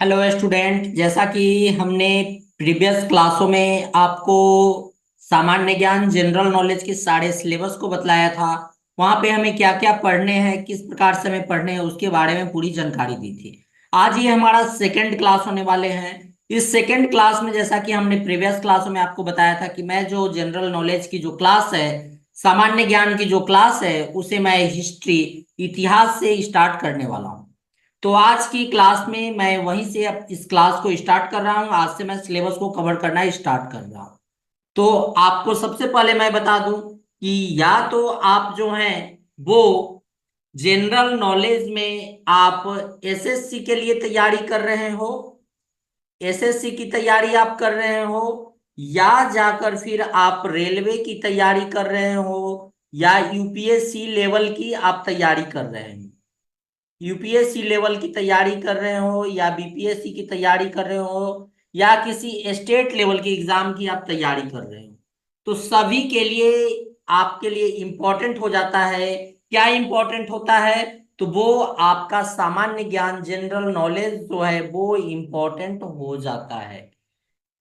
Hello student, जैसा कि हमने प्रीवियस क्लासों में आपको सामान्य ज्ञान जनरल नॉलेज के सारे सिलेबस को बतलाया था। वहां पे हमें क्या क्या पढ़ने हैं, किस प्रकार से हमें पढ़ने हैं, उसके बारे में पूरी जानकारी दी थी। आज ये हमारा सेकंड क्लास होने वाले हैं। इस सेकंड क्लास में जैसा कि हमने प्रीवियस क्लासों में आपको बताया था कि मैं जो जनरल नॉलेज की जो क्लास है, सामान्य ज्ञान की जो क्लास है, उसे मैं हिस्ट्री, इतिहास से स्टार्ट करने वाला हूँ। तो आज की क्लास में मैं वहीं से अब इस क्लास को स्टार्ट कर रहा हूँ। आज से मैं सिलेबस को कवर करना स्टार्ट कर रहा हूँ। तो आपको सबसे पहले मैं बता दूं कि या तो आप जो हैं वो जनरल नॉलेज में आप एसएससी के लिए तैयारी कर रहे हो, एसएससी की तैयारी आप कर रहे हो, या जाकर फिर आप रेलवे की तैयारी कर रहे हो, या यूपीएससी लेवल की आप तैयारी कर रहे हो। यूपीएससी लेवल की तैयारी कर रहे हो या बीपीएससी की तैयारी कर रहे हो या किसी स्टेट लेवल के एग्जाम की आप तैयारी कर रहे हो, तो सभी के लिए आपके लिए इंपॉर्टेंट हो जाता है। क्या इंपॉर्टेंट होता है? तो वो आपका सामान्य ज्ञान जनरल नॉलेज जो है वो इंपॉर्टेंट हो जाता है।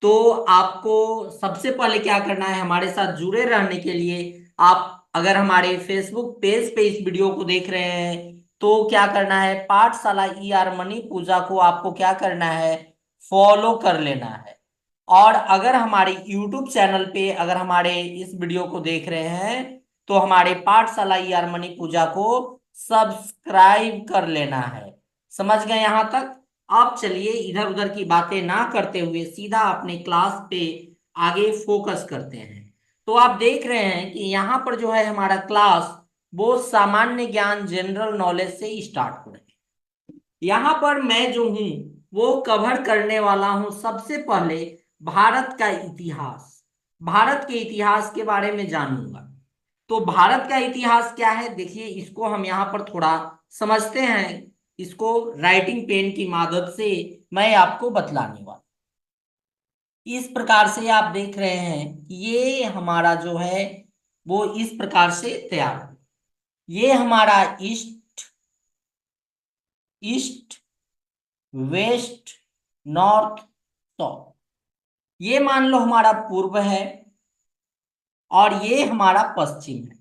तो आपको सबसे पहले क्या करना है, हमारे साथ जुड़े रहने के लिए आप अगर हमारे फेसबुक पेज पे इस वीडियो को देख रहे हैं तो क्या करना है, पाठशाला ई आर मनी पूजा को आपको क्या करना है, फॉलो कर लेना है। और अगर हमारे यूट्यूब चैनल पे अगर हमारे इस वीडियो को देख रहे हैं तो हमारे पाठशाला ई आर मनी पूजा को सब्सक्राइब कर लेना है। समझ गए यहां तक? अब चलिए इधर उधर की बातें ना करते हुए सीधा अपने क्लास पे आगे फोकस करते हैं। तो आप देख रहे हैं कि यहाँ पर जो है हमारा क्लास वो सामान्य ज्ञान जनरल नॉलेज से स्टार्ट हो रहा है। यहाँ पर मैं जो हूँ वो कवर करने वाला हूँ सबसे पहले भारत का इतिहास। भारत के इतिहास के बारे में जानूंगा। तो भारत का इतिहास क्या है, देखिए इसको हम यहाँ पर थोड़ा समझते हैं। इसको राइटिंग पेन की मदद से मैं आपको बतलाने वाला। इस प्रकार से आप देख रहे हैं कि ये हमारा जो है वो इस प्रकार से तैयार हो। ये हमारा east, east, west, north, south, ये मान लो हमारा पूर्व है और ये हमारा पश्चिम है।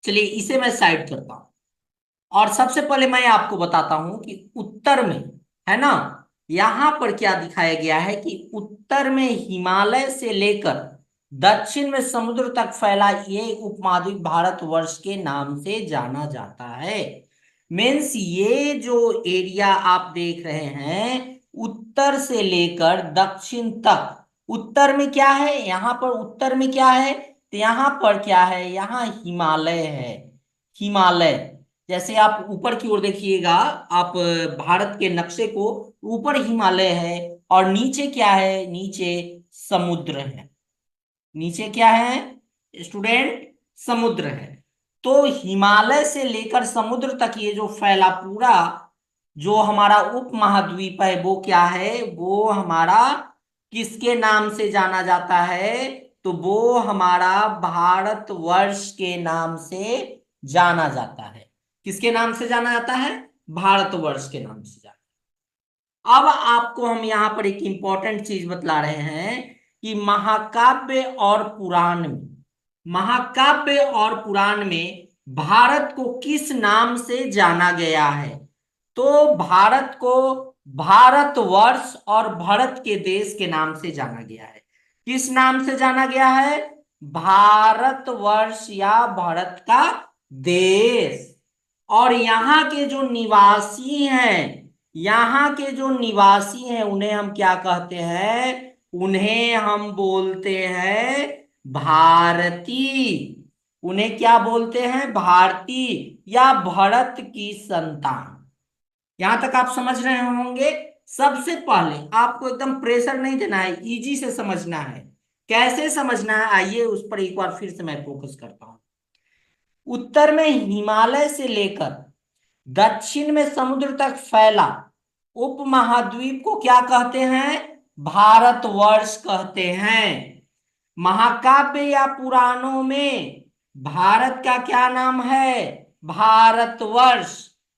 चलिए इसे मैं साइड करता हूं। और सबसे पहले मैं आपको बताता हूं कि उत्तर में, है ना, यहां पर क्या दिखाया गया है कि उत्तर में हिमालय से लेकर दक्षिण में समुद्र तक फैला ये उपमहाद्वीप भारतवर्ष के नाम से जाना जाता है। मीन्स ये जो एरिया आप देख रहे हैं उत्तर से लेकर दक्षिण तक, उत्तर में क्या है, यहां पर उत्तर में क्या है, तो यहां पर क्या है, यहाँ हिमालय है। हिमालय, जैसे आप ऊपर की ओर देखिएगा, आप भारत के नक्शे को, ऊपर हिमालय है और नीचे क्या है, नीचे समुद्र है। नीचे क्या है स्टूडेंट, समुद्र है। तो हिमालय से लेकर समुद्र तक ये जो फैला पूरा जो हमारा उपमहाद्वीप है वो क्या है, वो हमारा किसके नाम से जाना जाता है, तो वो हमारा भारतवर्ष के नाम से जाना जाता है। किसके नाम से जाना जाता है, भारतवर्ष के नाम से जाना। अब आपको हम यहां पर एक इंपॉर्टेंट चीज बतला रहे हैं कि महाकाव्य और पुराण में, महाकाव्य और पुराण में भारत को किस नाम से जाना गया है। तो भारत को भारतवर्ष और भरत के देश के नाम से जाना गया है। किस नाम से जाना गया है, भारतवर्ष या भारत का देश। और यहाँ के जो निवासी हैं, यहाँ के जो निवासी हैं उन्हें हम क्या कहते हैं, उन्हें हम बोलते हैं भारतीय। उन्हें क्या बोलते हैं, भारतीय या भरत की संतान। यहां तक आप समझ रहे होंगे। सबसे पहले आपको एकदम प्रेशर नहीं देना है, इजी से समझना है। कैसे समझना है आइए उस पर एक बार फिर से मैं फोकस करता हूं। उत्तर में हिमालय से लेकर दक्षिण में समुद्र तक फैला उपमहाद्वीप को क्या कहते हैं, भारतवर्ष कहते हैं। महाकाव्य या पुराणों में भारत का क्या नाम है, भारतवर्ष।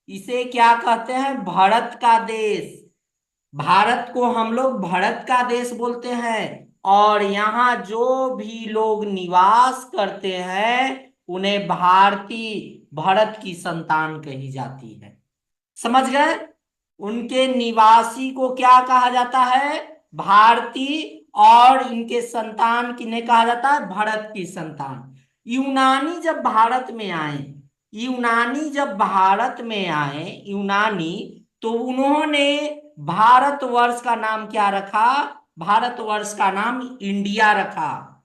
इसे क्या कहते हैं, भरत का देश। भारत को हम लोग भरत का देश बोलते हैं, और यहाँ जो भी लोग निवास करते हैं उन्हें भारतीय भरत की संतान कही जाती है। समझ गए? उनके निवासी को क्या कहा जाता है? भारतीय। और इनके संतान किन्हें कहा जाता है? भरत की संतान। यूनानी जब भारत में आए, यूनानी जब भारत में आए यूनानी, तो उन्होंने भारतवर्ष का नाम क्या रखा? भारतवर्ष का नाम इंडिया रखा।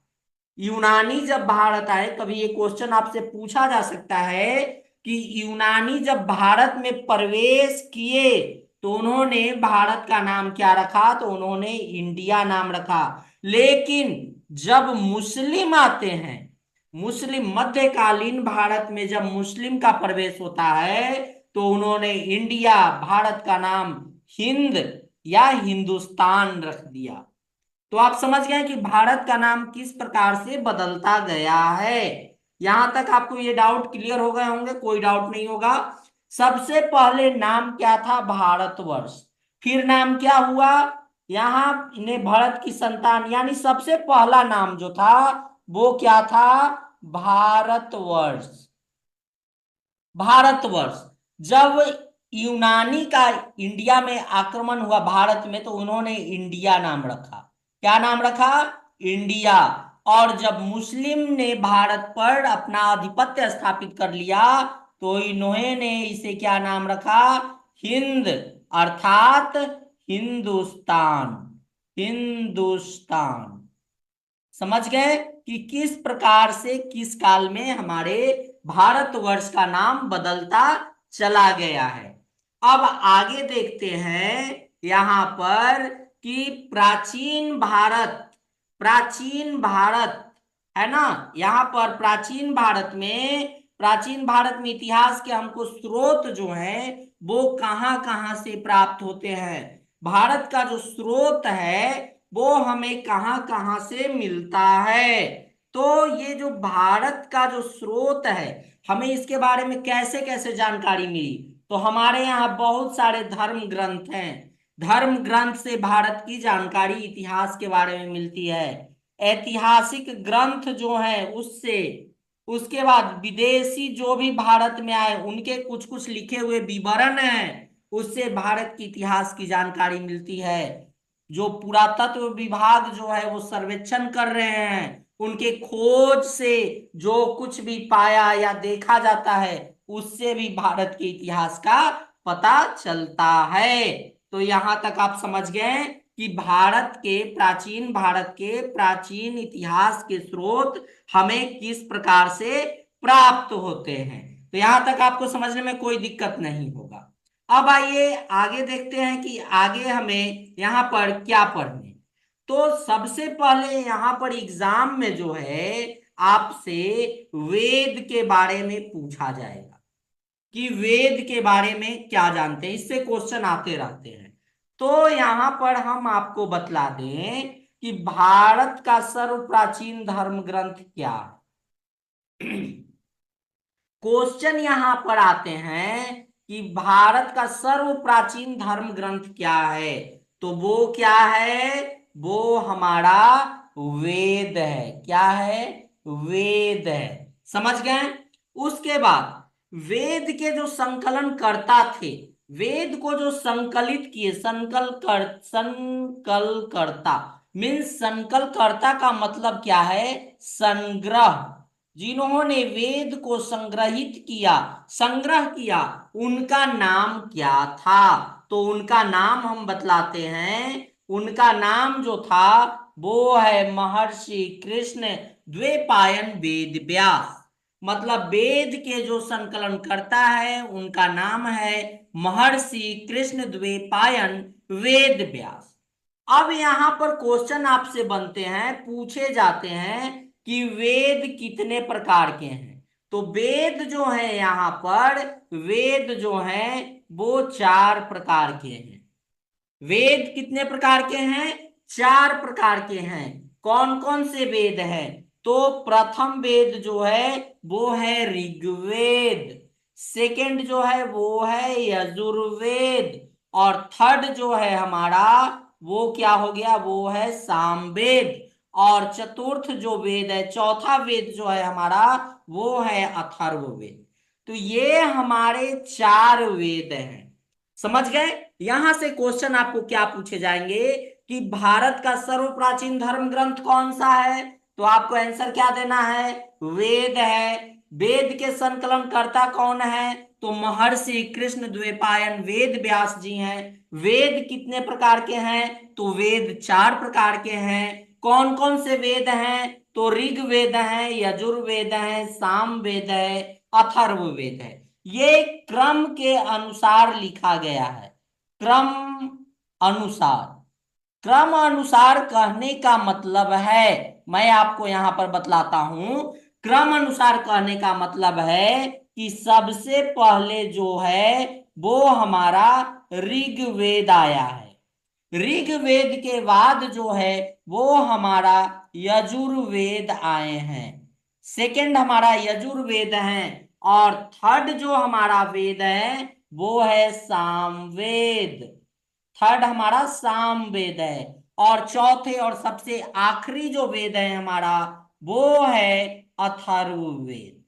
यूनानी जब भारत आए, कभी ये क्वेश्चन आपसे पूछा जा सकता है कि यूनानी जब भारत में प्रवेश किए तो उन्होंने भारत का नाम क्या रखा? तो उन्होंने इंडिया नाम रखा। लेकिन जब मुस्लिम आते हैं, मुस्लिम मध्यकालीन भारत में जब मुस्लिम का प्रवेश होता है तो उन्होंने इंडिया, भारत का नाम हिंद या हिंदुस्तान रख दिया। तो आप समझ गए कि भारत का नाम किस प्रकार से बदलता गया है। यहां तक आपको ये डाउट क्लियर हो गए होंगे, कोई डाउट नहीं होगा। सबसे पहले नाम क्या था? भारतवर्ष। फिर नाम क्या हुआ? यहां इन्हें भारत की संतान, यानी सबसे पहला नाम जो था वो क्या था? भारतवर्ष। भारतवर्ष। जब यूनानी का इंडिया में आक्रमण हुआ भारत में, तो उन्होंने इंडिया नाम रखा। क्या नाम रखा? इंडिया। और जब मुस्लिम ने भारत पर अपना आधिपत्य स्थापित कर लिया तो इन्होंने इसे क्या नाम रखा? हिंद, अर्थात हिंदुस्तान। हिंदुस्तान। समझ गए कि किस प्रकार से किस काल में हमारे भारतवर्ष का नाम बदलता चला गया है। अब आगे देखते हैं यहां पर कि प्राचीन भारत, प्राचीन भारत है ना, यहां पर प्राचीन भारत में इतिहास के हमको स्रोत जो है वो कहां कहां से प्राप्त होते हैं। भारत का जो स्रोत है वो हमें कहां कहां से मिलता है। तो ये जो भारत का जो स्रोत है, हमें इसके बारे में कैसे कैसे जानकारी मिली? तो हमारे यहाँ बहुत सारे धर्म ग्रंथ हैं। धर्म ग्रंथ से भारत की जानकारी इतिहास के बारे में मिलती है। ऐतिहासिक ग्रंथ जो है उससे, उसके बाद विदेशी जो भी भारत में आए उनके कुछ कुछ लिखे हुए विवरण हैं, उससे भारत की इतिहास की जानकारी मिलती है। जो पुरातत्व विभाग जो है वो सर्वेक्षण कर रहे हैं, उनके खोज से जो कुछ भी पाया या देखा जाता है उससे भी भारत के इतिहास का पता चलता है। तो यहां तक आप समझ गए कि भारत के प्राचीन इतिहास के स्रोत हमें किस प्रकार से प्राप्त होते हैं। तो यहां तक आपको समझने में कोई दिक्कत नहीं होगा। अब आइए आगे देखते हैं कि आगे हमें यहाँ पर क्या पढ़ने। तो सबसे पहले यहाँ पर एग्जाम में जो है आपसे वेद के बारे में पूछा जाएगा कि वेद के बारे में क्या जानते हैं। इससे क्वेश्चन आते रहते हैं। तो यहाँ पर हम आपको बतला दें कि भारत का सर्व प्राचीन धर्म ग्रंथ क्या है। क्वेश्चन यहां पर आते हैं कि भारत का सर्व प्राचीन धर्म ग्रंथ क्या है? तो वो क्या है? वो हमारा वेद है। क्या है? वेद है। समझ गए? उसके बाद वेद के जो संकलन करता थे, वेद को जो संकलित किए, संकलकर्ता मीन्स संकलकर्ता का मतलब क्या है? संग्रह। जिन्होंने वेद को संग्रहित किया, संग्रह किया, उनका नाम क्या था? तो उनका नाम हम बतलाते हैं। उनका नाम जो था वो है महर्षि कृष्ण द्वैपायन वेद व्यास। मतलब वेद के जो संकलन करता है उनका नाम है महर्षि कृष्ण द्वैपायन वेद व्यास। अब यहां पर क्वेश्चन आपसे बनते हैं, पूछे जाते हैं कि वेद कितने प्रकार के हैं। तो वेद जो है यहां पर, वेद जो है वो 4 प्रकार के हैं। वेद कितने प्रकार के हैं? 4 प्रकार के हैं। कौन कौन से वेद हैं? तो प्रथम वेद जो है वो है ऋग्वेद। सेकंड जो है वो है यजुर्वेद। और थर्ड जो है हमारा वो क्या हो गया, वो है सामवेद। और चतुर्थ जो वेद है, चौथा वेद जो है हमारा वो है अथर्ववेद। तो ये हमारे चार वेद हैं। समझ गए। यहां से क्वेश्चन आपको क्या पूछे जाएंगे कि भारत का सर्व प्राचीन धर्म ग्रंथ कौन सा है, तो आपको आंसर क्या देना है, वेद है। वेद के संकलन कर्ता कौन है, तो महर्षि कृष्ण द्वैपायन वेद व्यास जी हैं। वेद कितने प्रकार के हैं, तो वेद चार प्रकार के हैं। कौन कौन से वेद हैं, तो ऋग्वेद है, यजुर्वेद है, सामवेद है, अथर्ववेद है। ये क्रम के अनुसार लिखा गया है। क्रम अनुसार। क्रम अनुसार कहने का मतलब है, मैं आपको यहां पर बतलाता हूं। क्रम अनुसार कहने का मतलब है कि सबसे पहले जो है वो हमारा ऋग्वेद आया है। ऋग्वेद के बाद जो है वो हमारा यजुर्वेद आए हैं। सेकंड हमारा यजुर्वेद है। और थर्ड जो हमारा वेद है वो है सामवेद। थर्ड हमारा सामवेद है। और चौथे और सबसे आखिरी जो वेद है हमारा वो है अथर्ववेद।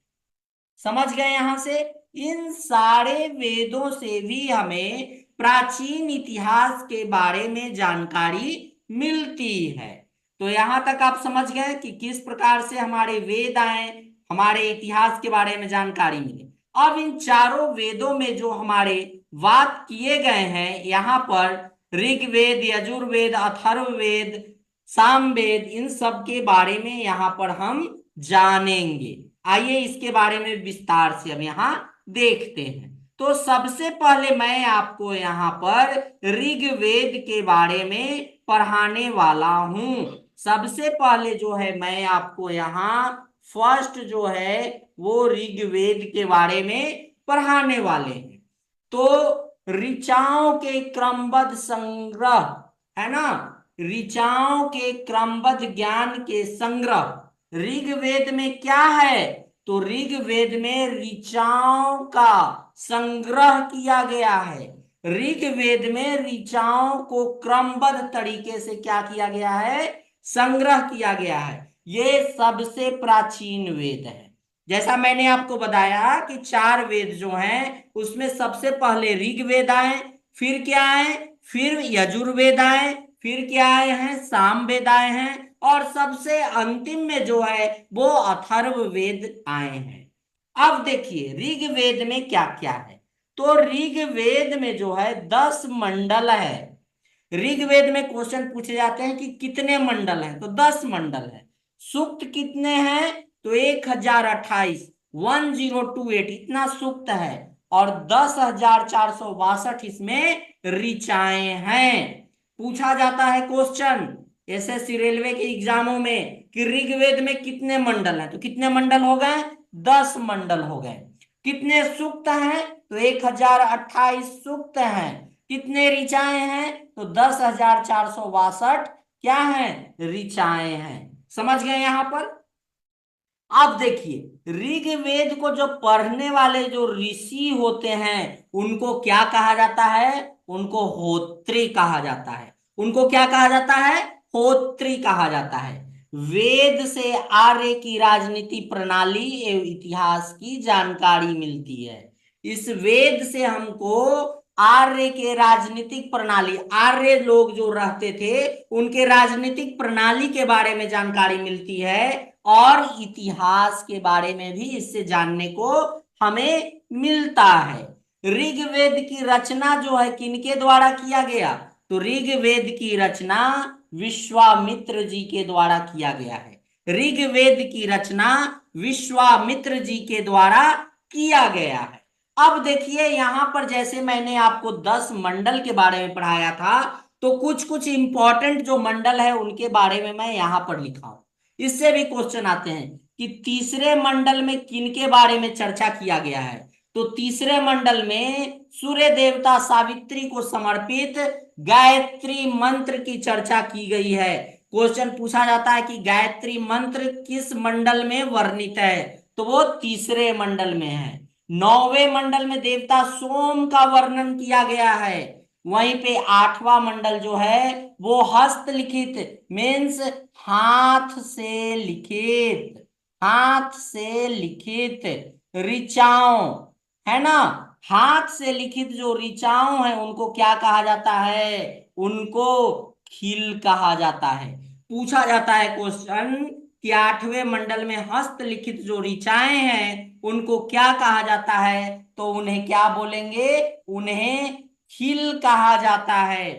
समझ गए यहां से। इन सारे वेदों से भी हमें प्राचीन इतिहास के बारे में जानकारी मिलती है। तो यहां तक आप समझ गए कि किस प्रकार से हमारे वेद आए, हमारे इतिहास के बारे में जानकारी मिले। अब इन चारों वेदों में जो हमारे बात किए गए हैं यहाँ पर, ऋग्वेद, यजुर्वेद, अथर्ववेद, सामवेद, इन सब के बारे में यहाँ पर हम जानेंगे। आइए इसके बारे में विस्तार से हम यहाँ देखते हैं। तो सबसे पहले मैं आपको यहाँ पर ऋग्वेद के बारे में पढ़ाने वाला हूं। सबसे पहले जो है मैं आपको यहाँ फर्स्ट जो है वो ऋग्वेद के बारे में पढ़ाने वाले हैं। तो ऋचाओं के क्रमबद्ध संग्रह, है ना, ऋचाओं के क्रमबद्ध ज्ञान के संग्रह ऋग्वेद में क्या है, तो ऋग्वेद में ऋचाओं का संग्रह किया गया है। ऋग्वेद में ऋचाओं को क्रमबद्ध तरीके से क्या किया गया है, संग्रह किया गया है। ये सबसे प्राचीन वेद है। जैसा मैंने आपको बताया कि चार वेद जो हैं उसमें सबसे पहले ऋग्वेद आए, फिर क्या आए, फिर यजुर्वेद आए, फिर क्या आए हैं, सामवेद आए हैं, और सबसे अंतिम में जो है वो अथर्ववेद आए हैं। अब देखिए ऋग्वेद में क्या क्या है। तो ऋग्वेद में जो है 10 मंडल है। ऋग्वेद में क्वेश्चन पूछे जाते हैं कि कितने मंडल हैं, तो 10 मंडल है। सूक्त कितने हैं, तो 1028, 1028 इतना सूक्त है। और 10,462 इसमें ऋचाएं हैं। पूछा जाता है क्वेश्चन एसएससी रेलवे के एग्जामों में कि ऋग्वेद में कितने मंडल हैं, तो कितने मंडल हो गए, 10 मंडल हो गए। कितने सूक्त हैं, तो 1028 सूक्त हैं। कितने ऋचाएं हैं, तो 10,462 क्या है, ऋचाएं हैं। समझ गए यहां पर। अब देखिए ऋग्वेद को जो पढ़ने वाले जो ऋषि होते हैं उनको क्या कहा जाता है, उनको होत्री कहा जाता है। उनको क्या कहा जाता है, होत्री कहा जाता है। वेद से आर्य की राजनीति प्रणाली एवं इतिहास की जानकारी मिलती है। इस वेद से हमको आर्य के राजनीतिक प्रणाली, आर्य लोग जो रहते थे उनके राजनीतिक प्रणाली के बारे में जानकारी मिलती है। और इतिहास के बारे में भी इससे जानने को हमें मिलता है। ऋग्वेद की रचना जो है किनके द्वारा किया गया, तो ऋग्वेद की रचना विश्वामित्र जी के द्वारा किया गया है। ऋग्वेद की रचना विश्वामित्र जी के द्वारा किया गया है। अब देखिए यहां पर जैसे मैंने आपको 10 मंडल के बारे में पढ़ाया था, तो कुछ कुछ इंपॉर्टेंट जो मंडल है उनके बारे में मैं यहां पर लिखा हूं। इससे भी क्वेश्चन आते हैं कि तीसरे मंडल में किनके बारे में चर्चा किया गया है, तो तीसरे मंडल में सूर्य देवता सावित्री को समर्पित गायत्री मंत्र की चर्चा की गई है। क्वेश्चन पूछा जाता है कि गायत्री मंत्र किस मंडल में वर्णित है, तो वो तीसरे मंडल में है। 9वें मंडल में देवता सोम का वर्णन किया गया है। वहीं पे आठवां मंडल जो है वो हस्तलिखित मीन्स हाथ से लिखित, हाथ से लिखित ऋचाओं, है ना। हाथ से लिखित जो ऋचाओं है उनको क्या कहा जाता है, उनको खिल कहा जाता है। पूछा जाता है क्वेश्चन कि आठवें मंडल में हस्तलिखित जो ऋचाएं हैं उनको क्या कहा जाता है, तो उन्हें क्या बोलेंगे, उन्हें खिल कहा जाता है।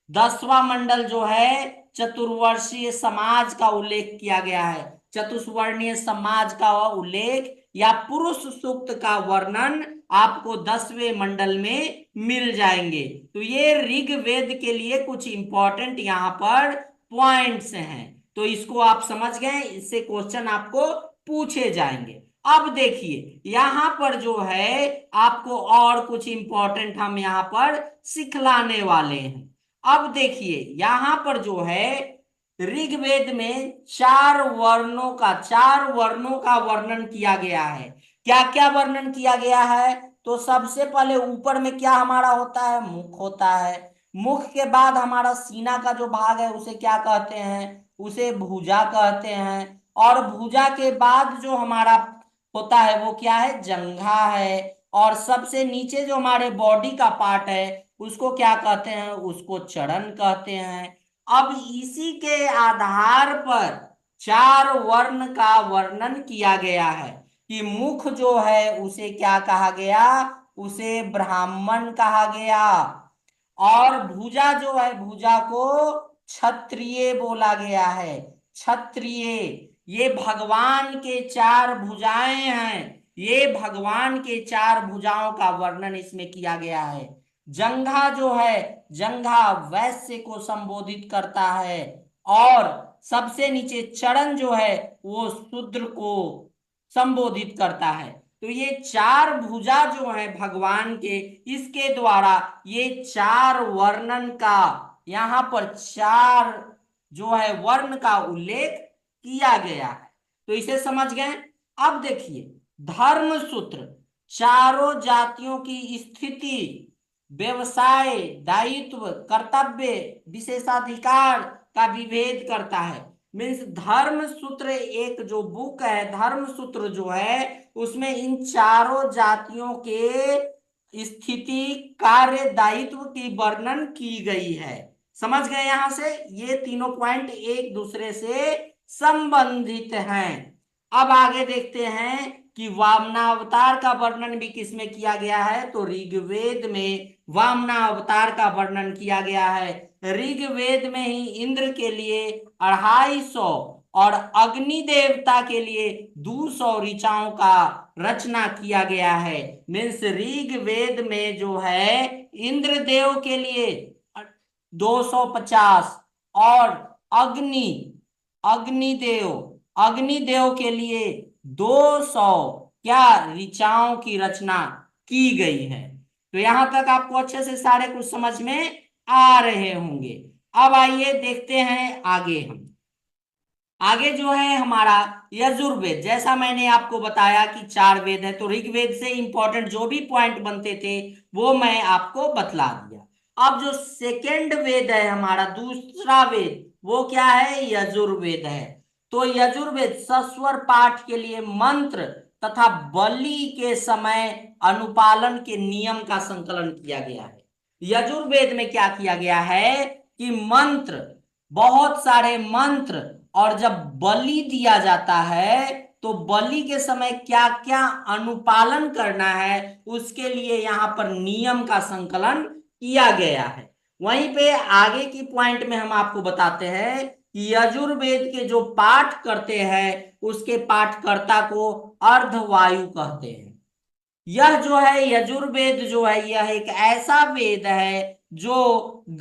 दसवां मंडल जो है चतुर्वर्षीय समाज का उल्लेख किया गया है। चतुर्वर्णीय समाज का उल्लेख या पुरुष सूक्त का वर्णन आपको 10वें मंडल में मिल जाएंगे। तो ये ऋग्वेद के लिए कुछ इंपॉर्टेंट यहाँ पर पॉइंट्स हैं, तो इसको आप समझ गए, इससे क्वेश्चन आपको पूछे जाएंगे। अब देखिए यहां पर जो है आपको और कुछ इंपॉर्टेंट हम यहां पर सिखलाने वाले हैं। अब देखिए यहां पर जो है ऋग्वेद में चार वर्णों का वर्णन किया गया है। क्या क्या वर्णन किया गया है, तो सबसे पहले ऊपर में क्या हमारा होता है, मुख होता है। मुख के बाद हमारा सीना का जो भाग है उसे क्या कहते हैं, उसे भुजा कहते हैं। और भुजा के बाद जो हमारा होता है वो क्या है, जंघा है। और सबसे नीचे जो हमारे बॉडी का पार्ट है उसको क्या कहते हैं, उसको चरण कहते हैं। अब इसी के आधार पर चार वर्ण का वर्णन किया गया है कि मुख जो है उसे क्या कहा गया, उसे ब्राह्मण कहा गया। और भुजा जो है भुजा को क्षत्रिय बोला गया है, क्षत्रिय। ये भगवान के चार भुजाएं हैं, ये भगवान के चार भुजाओं का वर्णन इसमें किया गया है। जंघा जो है, जंघा वैश्य को संबोधित करता है। और सबसे नीचे चरण जो है वो शूद्र को संबोधित करता है। तो ये चार भुजा जो है भगवान के, इसके द्वारा ये चार वर्णन का यहाँ पर चार जो है वर्ण का उल्लेख किया गया है। तो इसे समझ गए। अब देखिए धर्म सूत्र चारों जातियों की स्थिति, व्यवसाय, दायित्व, कर्तव्य, विशेषाधिकार का विभेद करता है। मीन्स धर्म सूत्र एक जो बुक है, धर्म सूत्र जो है उसमें इन चारों जातियों के स्थिति, कार्य, दायित्व की वर्णन की गई है। समझ गए यहां से, ये तीनों पॉइंट एक दूसरे से संबंधित हैं। अब आगे देखते हैं कि वामनावतार का वर्णन भी किसमें किया गया है, तो ऋग्वेद में वामनावतार का वर्णन किया गया है। ऋग्वेद में ही इंद्र के लिए 250 और अग्नि देवता के लिए 200 ऋचाओं का रचना किया गया है। मीन्स ऋग्वेद में जो है इंद्र देव के लिए 250 और अग्नि अग्निदेव अग्निदेव के लिए 200 क्या ऋचाओं की रचना की गई है। तो यहां तक आपको अच्छे से सारे कुछ समझ में आ रहे होंगे। अब आइए देखते हैं आगे। हम आगे जो है हमारा यजुर्वेद, जैसा मैंने आपको बताया कि चार वेद है, तो ऋग्वेद से इंपॉर्टेंट जो भी पॉइंट बनते थे वो मैं आपको बतला दिया। अब जो सेकेंड वेद है हमारा, दूसरा वेद, वो क्या है, यजुर्वेद है। तो यजुर्वेद सस्वर पाठ के लिए मंत्र तथा बलि के समय अनुपालन के नियम का संकलन किया गया है। यजुर्वेद में क्या किया गया है कि मंत्र, बहुत सारे मंत्र, और जब बलि दिया जाता है तो बलि के समय क्या क्या अनुपालन करना है उसके लिए यहां पर नियम का संकलन किया गया है। वहीं पे आगे की पॉइंट में हम आपको बताते हैं कि यजुर्वेद के जो पाठ करते हैं उसके पाठकर्ता को अर्धवायु कहते हैं। यह जो है यजुर्वेद जो है यह एक ऐसा वेद है जो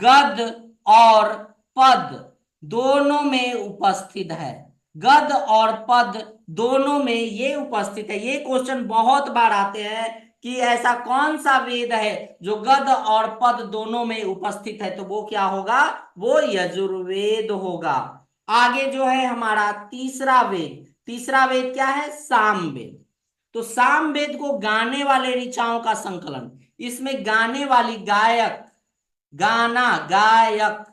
गद और पद दोनों में उपस्थित है। गद और पद दोनों में ये उपस्थित है। ये क्वेश्चन बहुत बार आते हैं कि ऐसा कौन सा वेद है जो गद और पद दोनों में उपस्थित है, तो वो क्या होगा, वो यजुर्वेद होगा। आगे जो है हमारा तीसरा वेद, तीसरा वेद क्या है, सामवेद। तो सामवेद को गाने वाले ऋचाओं का संकलन, इसमें गाने वाली गायक गाना, गायक,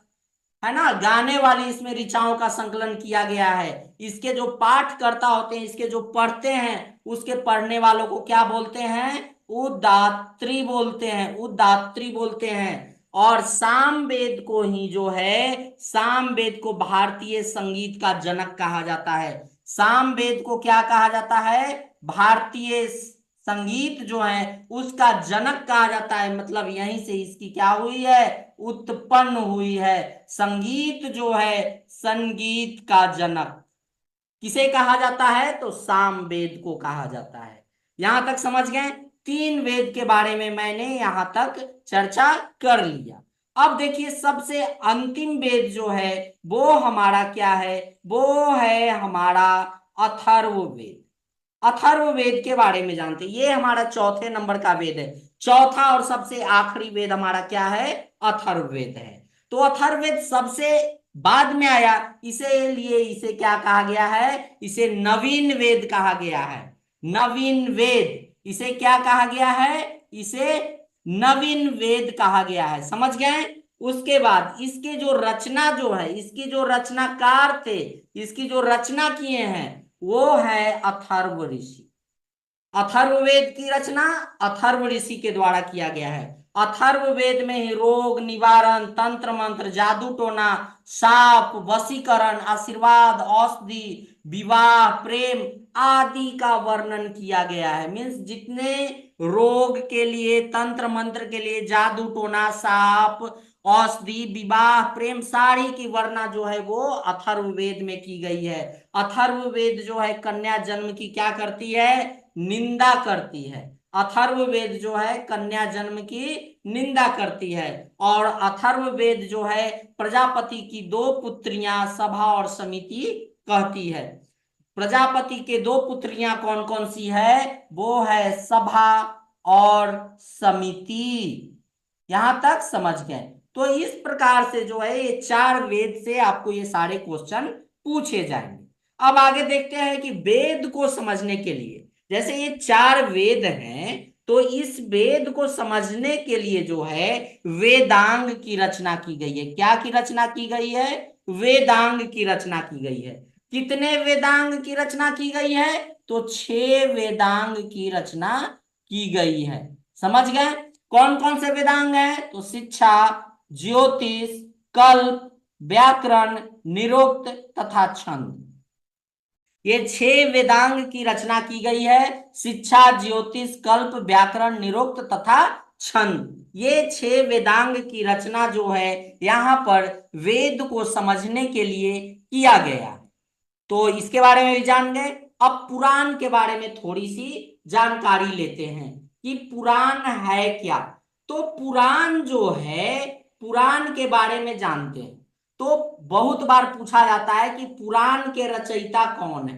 है ना, गाने वाली इसमें ऋचाओं का संकलन किया गया है। इसके जो पाठकर्ता होते हैं, इसके जो पढ़ते हैं, उसके पढ़ने वालों को क्या बोलते हैं? उदात्री बोलते हैं, उदात्री बोलते हैं। और सामवेद को ही जो है, सामवेद को भारतीय संगीत का जनक कहा जाता है। सामवेद को क्या कहा जाता है? भारतीय संगीत जो है उसका जनक कहा जाता है। मतलब यहीं से इसकी क्या हुई है? उत्पन्न हुई है। संगीत जो है, संगीत का जनक किसे कहा जाता है? तो सामवेद को कहा जाता है। यहां तक समझ गए? तीन वेद के बारे में मैंने यहां तक चर्चा कर लिया। अब देखिए, सबसे अंतिम वेद जो है वो हमारा क्या है? वो है हमारा अथर्ववेद। अथर्ववेद के बारे में जानते हैं। ये हमारा चौथे नंबर का वेद है। चौथा और सबसे आखिरी वेद हमारा क्या है? अथर्ववेद है। तो अथर्ववेद सबसे बाद में आया, इसीलिए इसे क्या कहा गया है? इसे नवीन वेद कहा गया है। नवीन वेद, इसे क्या कहा गया है? इसे नवीन वेद कहा गया है। समझ गए? उसके बाद इसके जो रचना जो है, इसकी जो रचनाकार थे, इसकी जो रचना किए हैं, वो है अथर्व ऋषि। अथर्ववेद की रचना अथर्व ऋषि के द्वारा किया गया है। अथर्ववेद में ही रोग निवारण, तंत्र मंत्र, जादू टोना, शाप, वशीकरण, आशीर्वाद, औषधि, विवाह, प्रेम आदि का वर्णन किया गया है। मीन्स जितने रोग के लिए, तंत्र मंत्र के लिए, जादू टोना, शाप, औषधि, विवाह, प्रेम सारी की वर्णना जो है वो अथर्ववेद में की गई है। अथर्ववेद जो है कन्या जन्म की क्या करती है? निंदा करती है। अथर्ववेद जो है कन्या जन्म की निंदा करती है। और अथर्ववेद जो है प्रजापति की दो पुत्रियां सभा और समिति कहती है। प्रजापति के दो पुत्रियां कौन कौन सी है? वो है सभा और समिति। यहां तक समझ गए? तो इस प्रकार से जो है ये चार वेद से आपको ये सारे क्वेश्चन पूछे जाएंगे। अब आगे देखते हैं कि वेद को समझने के लिए, जैसे ये चार वेद हैं, तो इस वेद को समझने के लिए जो है वेदांग की रचना की गई है। क्या की रचना की गई है? वेदांग की रचना की गई है। कितने वेदांग की रचना की गई है? तो 6 वेदांग की रचना की गई है। समझ गए? कौन कौन से वेदांग हैं? तो शिक्षा, ज्योतिष, कल्प, व्याकरण, निरुक्त तथा छंद। ये 6 वेदांग की रचना की गई है। शिक्षा, ज्योतिष, कल्प, व्याकरण, निरुक्त तथा छंद, ये 6 वेदांग की रचना जो है यहां पर वेद को समझने के लिए किया गया। तो इसके बारे में भी जान गए। अब पुराण के बारे में थोड़ी सी जानकारी लेते हैं कि पुराण है क्या। तो पुराण जो है, पुराण के बारे में जानते हैं। तो बहुत बार पूछा जाता है कि पुराण के रचयिता कौन है?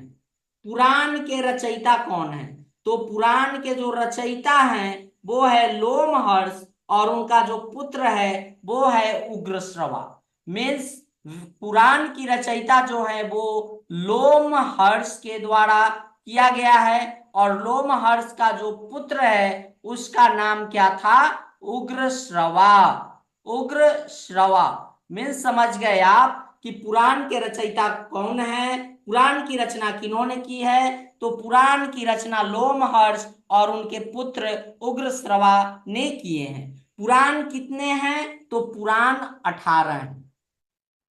पुराण के रचयिता कौन है? तो पुराण के जो रचयिता हैं वो है लोमहर्ष, और उनका जो पुत्र है वो है उग्रश्रवा। मीन्स पुराण की रचयिता जो है वो लोमहर्ष के द्वारा किया गया है। और लोमहर्ष का जो पुत्र है उसका नाम क्या था? उग्रश्रवा। उग्रश्रवा। मीन्स समझ गए आप कि पुराण के रचयिता कौन है, पुराण की रचना किन्होंने की है? तो पुराण की रचना लोमहर्ष और उनके पुत्र उग्रश्रवा ने किए हैं। पुराण कितने हैं? तो पुराण 18 हैं।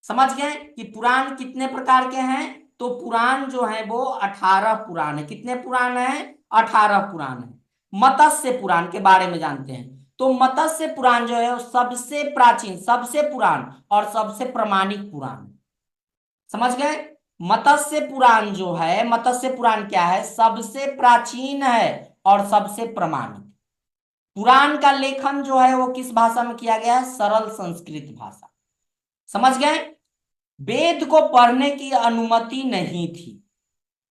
समझ गए कि पुराण कितने प्रकार के हैं? तो पुराण जो है वो 18 पुराण है। कितने पुराण है? 18 पुराण है। मत्स्य पुराण के बारे में जानते हैं। तो मत्स्य पुराण जो है वो सबसे प्राचीन, सबसे पुराण और सबसे प्रामाणिक पुराण है। समझ गए? मत्स्य पुराण जो है, मत्स्य पुराण क्या है? सबसे प्राचीन है और सबसे प्रामाणिक। पुराण का लेखन जो है वो किस भाषा में किया गया है? सरल संस्कृत भाषा। समझ गए? वेद को पढ़ने की अनुमति नहीं थी।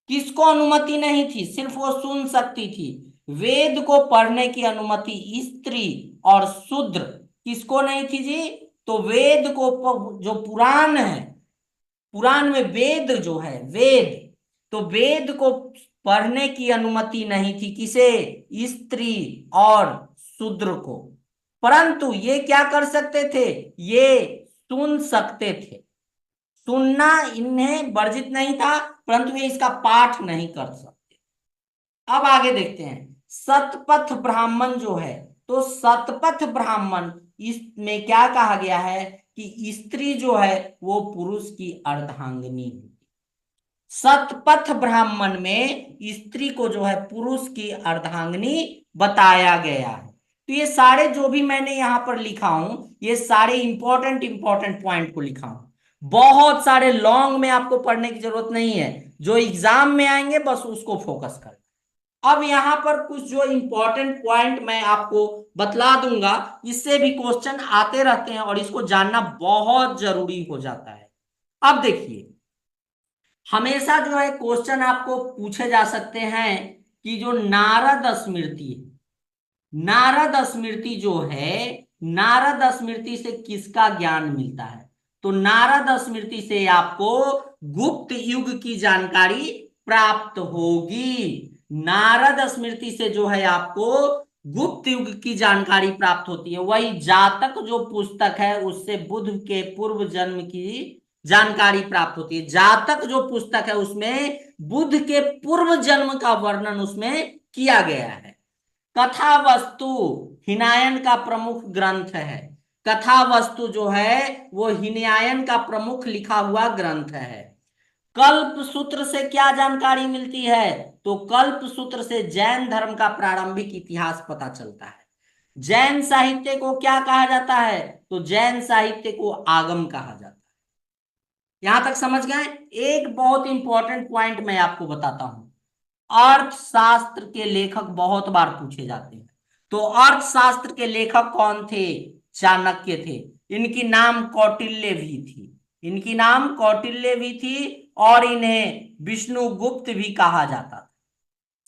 किसको अनुमति नहीं थी? सिर्फ वो सुन सकती थी। वेद को पढ़ने की अनुमति स्त्री और शूद्र, किसको नहीं थी जी? तो वेद को, जो पुराण है, पुराण में वेद जो है, वेद, तो वेद को पढ़ने की अनुमति नहीं थी। किसे? स्त्री और शूद्र को परंतु ये क्या कर सकते थे, ये सुन सकते थे। सुनना इन्हें वर्जित नहीं था, परंतु ये इसका पाठ नहीं कर सकते। अब आगे देखते हैं सतपथ ब्राह्मण जो है, तो सतपथ ब्राह्मण इसमें क्या कहा गया है कि स्त्री जो है वो पुरुष की अर्धांगिनी है। सतपथ ब्राह्मण में स्त्री को जो है पुरुष की अर्धांगिनी बताया गया है। तो ये सारे जो भी मैंने यहां पर लिखा हूं, ये सारे इंपॉर्टेंट इंपॉर्टेंट पॉइंट को लिखा हूं। बहुत सारे लॉन्ग में आपको पढ़ने की जरूरत नहीं है, जो एग्जाम में आएंगे बस उसको फोकस कर। अब यहां पर कुछ जो इंपॉर्टेंट पॉइंट मैं आपको बतला दूंगा, इससे भी क्वेश्चन आते रहते हैं और इसको जानना बहुत जरूरी हो जाता है। अब देखिए, हमेशा जो है क्वेश्चन आपको पूछे जा सकते हैं कि जो नारद स्मृति है, नारद स्मृति जो है, नारद स्मृति से किसका ज्ञान मिलता है। तो नारद स्मृति से आपको गुप्त युग की जानकारी प्राप्त होगी। नारद स्मृति से जो है आपको गुप्त युग की जानकारी प्राप्त होती है। वही जातक जो पुस्तक है उससे बुद्ध के पूर्व जन्म की जानकारी प्राप्त होती है। जातक जो पुस्तक है उसमें बुद्ध के पूर्व जन्म का वर्णन उसमें किया गया है। कथा वस्तु हिनायन का प्रमुख ग्रंथ है। कथा वस्तु जो है वो हिनायन का प्रमुख लिखा हुआ ग्रंथ है। कल्प सूत्र से क्या जानकारी मिलती है, तो कल्प सूत्र से जैन धर्म का प्रारंभिक इतिहास पता चलता है। जैन साहित्य को क्या कहा जाता है, तो जैन साहित्य को आगम कहा जाता है। यहां तक समझ गए। एक बहुत इंपॉर्टेंट पॉइंट मैं आपको बताता हूं। अर्थशास्त्र के लेखक बहुत बार पूछे जाते हैं। तो अर्थशास्त्र के लेखक कौन थे, चाणक्य थे। इनकी नाम कौटिल्य भी थी, इनकी नाम कौटिल्य भी थी, और इन्हें विष्णुगुप्त भी कहा जाता था।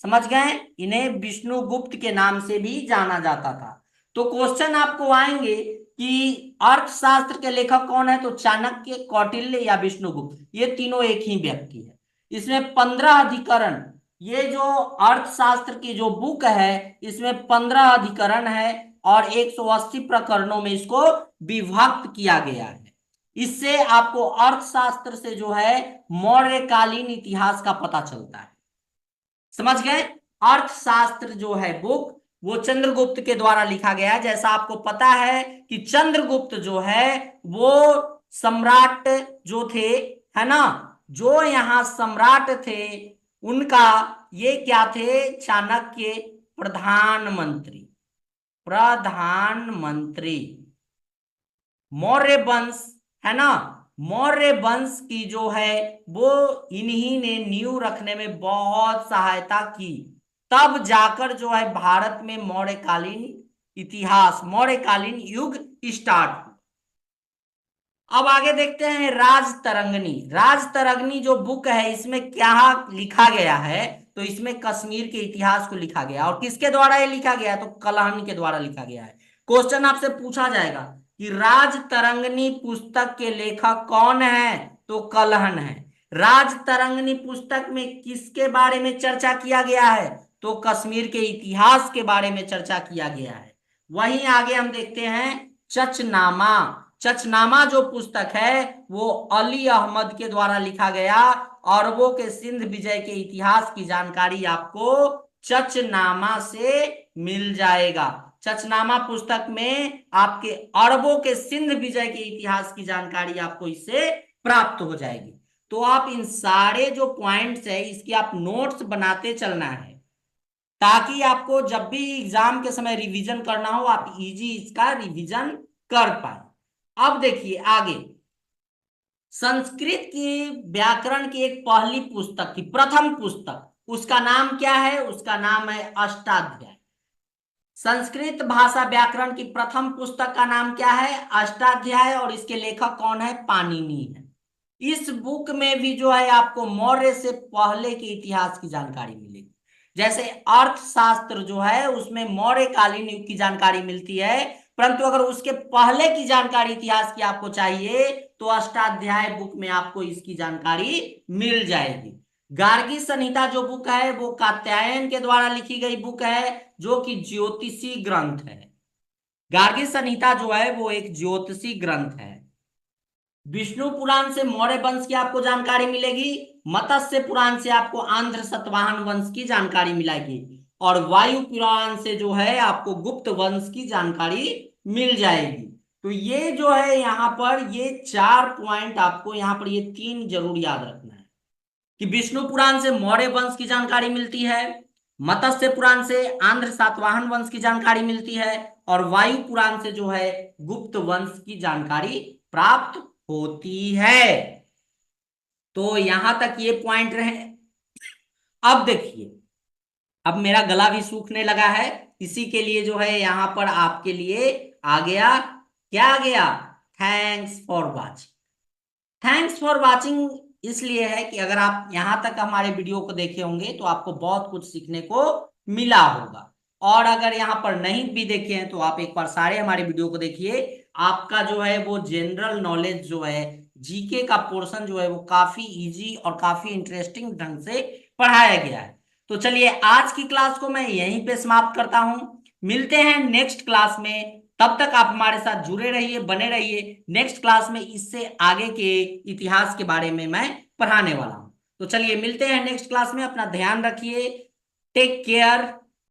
समझ गए, इन्हें विष्णुगुप्त के नाम से भी जाना जाता था। तो क्वेश्चन आपको आएंगे कि अर्थशास्त्र के लेखक कौन है, तो चाणक्य, कौटिल्य या विष्णुगुप्त, ये तीनों एक ही व्यक्ति है। इसमें 15 अधिकरण, ये जो अर्थशास्त्र की जो बुक है इसमें 15 अधिकरण है और 180 प्रकरणों में इसको विभक्त किया गया है। इससे आपको अर्थशास्त्र से जो है मौर्यकालीन इतिहास का पता चलता है। समझ गए। अर्थशास्त्र जो है बुक वो चंद्रगुप्त के द्वारा लिखा गया है। जैसा आपको पता है कि चंद्रगुप्त जो है वो सम्राट जो थे, है ना, जो यहाँ सम्राट थे उनका ये क्या थे, चाणक्य प्रधानमंत्री, प्रधानमंत्री मौर्य वंश, है ना, मौर्य वंश की जो है वो इन्हीं ने नींव रखने में बहुत सहायता की। तब जाकर जो है भारत में मौर्यकालीन इतिहास, मौर्यकालीन युग स्टार्ट हुआ। अब आगे देखते हैं राजतरंगिणी। राजतरंगिणी जो बुक है इसमें क्या लिखा गया है, तो इसमें कश्मीर के इतिहास को लिखा गया। और किसके द्वारा ये लिखा गया है, तो कलहन के द्वारा लिखा गया है। क्वेश्चन आपसे पूछा जाएगा कि राजतरंगिणी पुस्तक के लेखक कौन है, तो कलहन है। राजतरंगिणी पुस्तक में किसके बारे में चर्चा किया गया है, तो कश्मीर के इतिहास के बारे में चर्चा किया गया है। वहीं आगे हम देखते हैं चचनामा। चचनामा जो पुस्तक है वो अली अहमद के द्वारा लिखा गया। अरबों के सिंध विजय के इतिहास की जानकारी आपको चचनामा से मिल जाएगा। चचनामा पुस्तक में आपके अरबों के सिंध विजय के इतिहास की जानकारी आपको इससे प्राप्त हो जाएगी। तो आप इन सारे जो पॉइंट्स है इसकी आप नोट्स बनाते चलना है, ताकि आपको जब भी एग्जाम के समय रिवीजन करना हो आप इजी इसका रिवीजन कर पाए। अब देखिए आगे, संस्कृत की व्याकरण की एक पहली पुस्तक थी, प्रथम पुस्तक, उसका नाम क्या है, उसका नाम है अष्टाध्याय। संस्कृत भाषा व्याकरण की प्रथम पुस्तक का नाम क्या है, अष्टाध्याय, और इसके लेखक कौन है, पाणिनि है। इस बुक में भी जो है आपको मौर्य से पहले के इतिहास की जानकारी मिलेगी। जैसे अर्थशास्त्र जो है उसमें मौर्यकालीन युग की जानकारी मिलती है, परंतु अगर उसके पहले की जानकारी इतिहास की आपको चाहिए तो अष्टाध्याय बुक में आपको इसकी जानकारी मिल जाएगी। गार्गी संहिता जो बुक है वो कात्यायन के द्वारा लिखी गई बुक है, जो कि ज्योतिषी ग्रंथ है। गार्गी संहिता जो है वो एक ज्योतिषी ग्रंथ है। विष्णु पुराण से मौर्य वंश की आपको जानकारी मिलेगी। मत्स्य पुराण से आपको आंध्र सातवाहन वंश की जानकारी मिलेगी। और वायु पुराण से जो है आपको गुप्त वंश की जानकारी मिल जाएगी। तो ये जो है यहाँ पर ये 4 पॉइंट आपको यहाँ पर ये 3 जरूर याद रखना है कि विष्णु पुराण से मौर्य वंश की जानकारी मिलती है, मत्स्य पुराण से आंध्र सातवाहन वंश की जानकारी मिलती है, और वायु पुराण से जो है गुप्त वंश की जानकारी प्राप्त होती है। तो यहां तक ये पॉइंट रहे। अब देखिए, अब मेरा गला भी सूखने लगा है, इसी के लिए जो है यहां पर आपके लिए आ गया, क्या आ गया, thanks for watching. Thanks for watching इसलिए है कि अगर आप यहां तक हमारे वीडियो को देखे होंगे तो आपको बहुत कुछ सीखने को मिला होगा। और अगर यहां पर नहीं भी देखे हैं तो आप एक बार सारे हमारे वीडियो को देखिए। आपका जो है वो जनरल नॉलेज जो है, जीके का पोर्शन जो है वो काफी इजी और काफी इंटरेस्टिंग ढंग से पढ़ाया गया है। तो चलिए आज की क्लास को मैं यहीं पे समाप्त करता हूं। मिलते हैं नेक्स्ट क्लास में। तब तक आप हमारे साथ जुड़े रहिए, बने रहिए। नेक्स्ट क्लास में इससे आगे के इतिहास के बारे में मैं पढ़ाने वाला हूं। तो चलिए मिलते हैं नेक्स्ट क्लास में। अपना ध्यान रखिए। Take care.